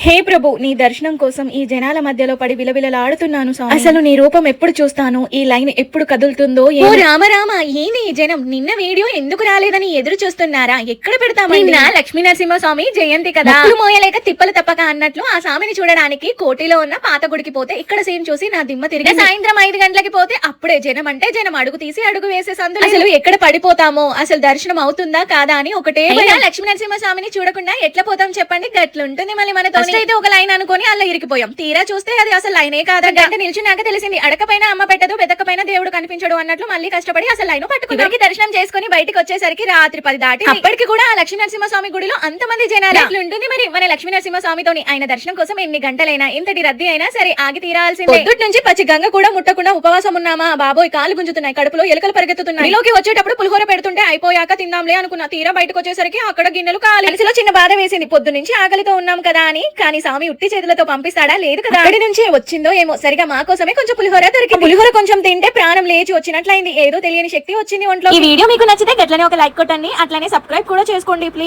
హే ప్రభు, నీ దర్శనం కోసం ఈ జనాల మధ్యలో పడి విలవిలలాడుతున్నాను స్వామి. అసలు నీ రూపం ఎప్పుడు చూస్తాను, ఈ లైన్ ఎప్పుడు కదులుతుందో. ఓ రామ రామ, ఏంది ఈ జనం? నిన్న వీడియో ఎందుకు రాలేదని ఎదురు చూస్తున్నారా? ఎక్కడ పెడతామండి? నిన్న లక్ష్మీ నరసింహ స్వామి జయంతి కదా, మొక్కులు మోయలేక తిప్పలు తప్పక అన్నట్లు ఆ స్వామిని చూడడానికి కోటిలో ఉన్న పాత గుడికి పోతే ఇక్కడ సీన్ చూసి నా దిమ్మ తిరిగి సాయంత్రం 5 గంటలకి పోతే అప్పుడే జనం అంటే జనం, అడుగు తీసి అడుగు వేసే సందులు. అసలు ఎక్కడ పడిపోతామో, అసలు దర్శనం అవుతుందా కాదా అని ఒకటే. లక్ష్మీ నరసింహ స్వామిని చూడకుండా ఎట్లా పోతాం చెప్పండి? గట్లుంటుంది మళ్ళీ మనతో. అయితే ఒక లైన్ అనుకుని అలా ఇరికిపోయాం, తీరా చూస్తే అది అసలు లైనే కాదు. గంట నిల్చున్నాక తెలిసింది అడకపైన అమ్మ పెట్టదు, వెతకపైన దేవుడు కనిపించడు అన్నట్లు. మళ్ళీ కష్టపడి అసలు లైన్ పట్టుకుని దర్శనం చేసుకుని బయటకు వచ్చేసరికి రాత్రి 10 దాటి. అప్పటికి కూడా ఆ లక్ష్మీ నరసింహ స్వామి గుడిలో అంతమంది జనాలు. అట్లుంటుంది మరి మన లక్ష్మీ నరసింహ స్వామితోని. ఆయన దర్శనం కోసం ఎన్ని గంటలైనా ఎంతటి రద్దీ అయినా సరే ఆగి తీరాల్సిందే. పొద్దుటి నుంచి పచ్చి గంగ కూడా ముట్టకుండా ఉపవాసం ఉన్నామా బాబోయ్, కాలు గుంజుతున్నాయి, కడుపులో ఎలుకలు పరిగెత్తుతున్నాయి. లోకి వచ్చేటప్పుడు పులిహోర పెడుతుంటే అయిపోయాక తిందాంలే అనుకున్నా, తీరా బయటకు వచ్చేసరికి అక్కడ గిన్నెలు కాలి. మనసులో చిన్న బాధ వేసింది, పొద్దు నుంచి ఆకలితో ఉన్నాం కదా అని. కానీ స్వామి ఉట్టి చేతులతో పంపిస్తాడా? లేదు కదా. అక్కడి నుంచి వచ్చిందో ఏమో, సరిగా మా కోసమే కొంచెం పులిహోర దొరికింది. పులిహోర కొంచెం తింటే ప్రాణం లేచి వచ్చినట్లయింది, ఏదో తెలియని శక్తి వచ్చింది ఒంట్లో. ఈ వీడియో మీకు నచ్చితే గట్లనే ఒక లైక్ కొట్టండి, అట్లనే సబ్స్క్రైబ్ కూడా చేసుకోండి ప్లీజ్.